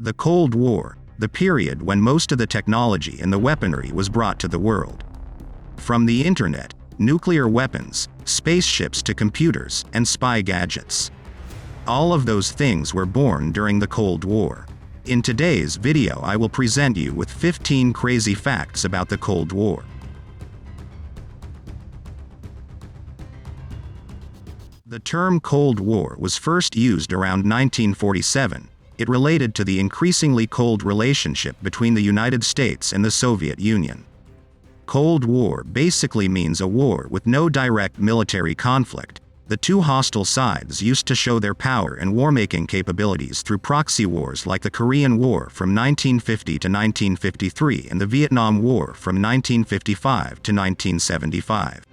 The Cold War, the period when most of the technology and the weaponry was brought to the world. From the internet, nuclear weapons, spaceships to computers, and spy gadgets. All of those things were born during the Cold War. In today's video I will present you with 15 crazy facts about the Cold War. The term Cold War was first used around 1947. It related to the increasingly cold relationship between the United States and the Soviet Union. Cold War basically means a war with no direct military conflict. The two hostile sides used to show their power and war-making capabilities through proxy wars like the Korean War from 1950 to 1953 and the Vietnam War from 1955 to 1975.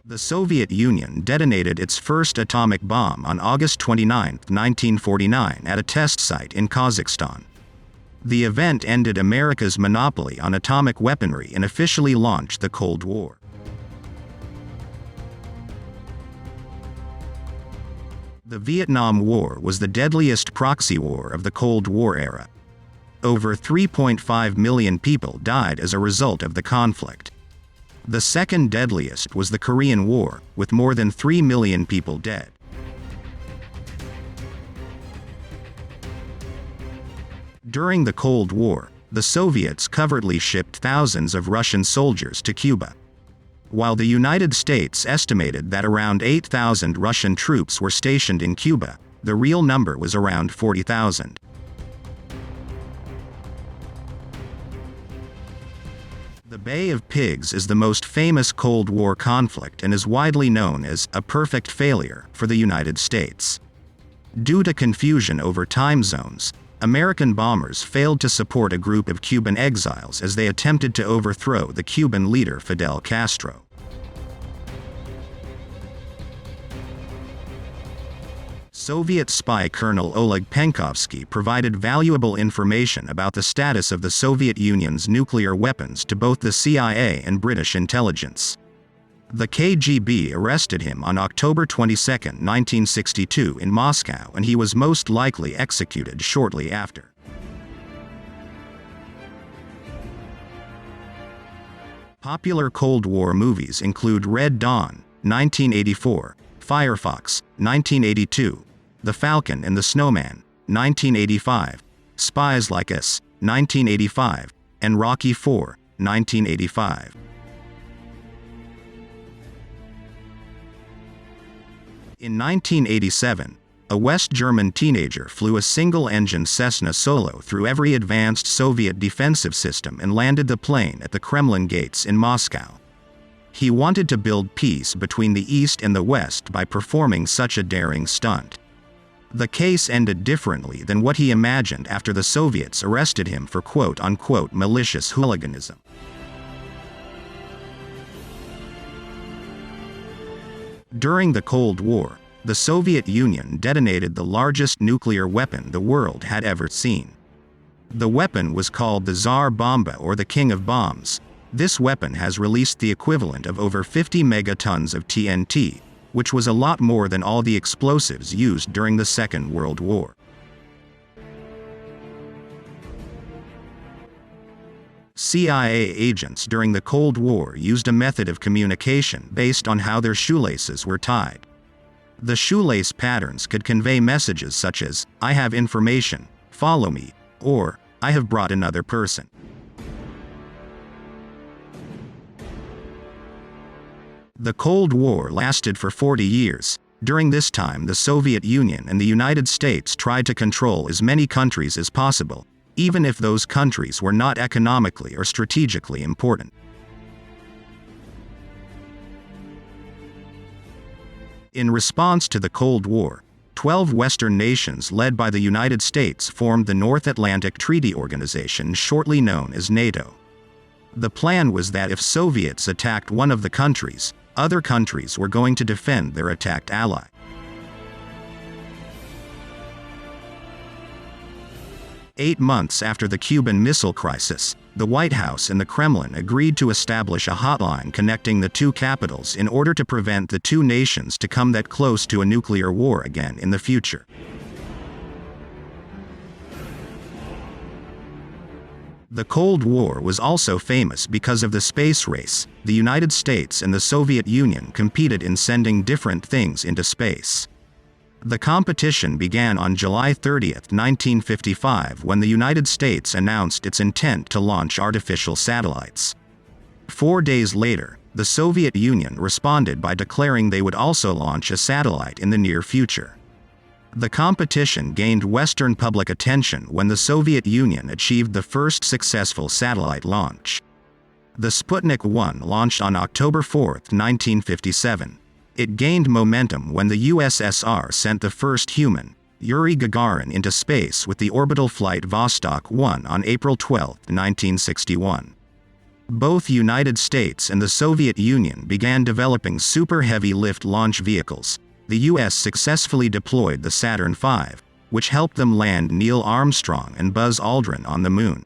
The Soviet Union detonated its first atomic bomb on August 29, 1949 at a test site in Kazakhstan. The event ended America's monopoly on atomic weaponry and officially launched the Cold War. The Vietnam War was the deadliest proxy war of the Cold War era. Over 3.5 million people died as a result of the conflict. The second deadliest was the Korean War, with more than 3 million people dead. During the Cold War, the Soviets covertly shipped thousands of Russian soldiers to Cuba. While the United States estimated that around 8,000 Russian troops were stationed in Cuba, the real number was around 40,000. The Bay of Pigs is the most famous Cold War conflict and is widely known as a perfect failure for the United States. Due to confusion over time zones, American bombers failed to support a group of Cuban exiles as they attempted to overthrow the Cuban leader Fidel Castro. Soviet spy Colonel Oleg Penkovsky provided valuable information about the status of the Soviet Union's nuclear weapons to both the CIA and British intelligence. The KGB arrested him on October 22, 1962 in Moscow, and he was most likely executed shortly after. Popular Cold War movies include Red Dawn, 1984, Firefox, 1982, The Falcon and the Snowman, 1985, Spies Like Us, 1985, and Rocky IV, 1985. In 1987, a West German teenager flew a single-engine Cessna solo through every advanced Soviet defensive system and landed the plane at the Kremlin gates in Moscow. He wanted to build peace between the East and the West by performing such a daring stunt. The case ended differently than what he imagined after the Soviets arrested him for quote-unquote malicious hooliganism. During the Cold War, the Soviet Union detonated the largest nuclear weapon the world had ever seen. The weapon was called the Tsar Bomba, or the King of Bombs. This weapon has released the equivalent of over 50 megatons of TNT, which was a lot more than all the explosives used during the Second World War. CIA agents during the Cold War used a method of communication based on how their shoelaces were tied. The shoelace patterns could convey messages such as, "I have information, follow me," or, "I have brought another person." The Cold War lasted for 40 years. During this time, the Soviet Union and the United States tried to control as many countries as possible, even if those countries were not economically or strategically important. In response to the Cold War, 12 Western nations led by the United States formed the North Atlantic Treaty Organization, shortly known as NATO. The plan was that if Soviets attacked one of the countries, other countries were going to defend their attacked ally. 8 months after the Cuban Missile Crisis, the White House and the Kremlin agreed to establish a hotline connecting the two capitals in order to prevent the two nations to come that close to a nuclear war again in the future. The Cold War was also famous because of the space race. The United States and the Soviet Union competed in sending different things into space. The competition began on July 30, 1955, when the United States announced its intent to launch artificial satellites. 4 days later, the Soviet Union responded by declaring they would also launch a satellite in the near future. The competition gained Western public attention when the Soviet Union achieved the first successful satellite launch. The Sputnik 1 launched on October 4, 1957. It gained momentum when the USSR sent the first human, Yuri Gagarin, into space with the orbital flight Vostok 1 on April 12, 1961. Both United States and the Soviet Union began developing super heavy lift launch vehicles. The U.S. successfully deployed the Saturn V, which helped them land Neil Armstrong and Buzz Aldrin on the Moon.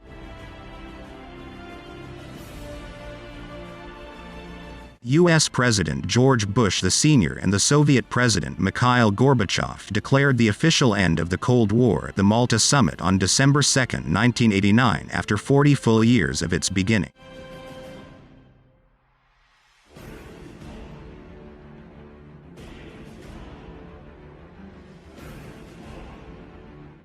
U.S. President George Bush Sr. and the Soviet President Mikhail Gorbachev declared the official end of the Cold War at the Malta Summit on December 2, 1989, after 40 full years of its beginning.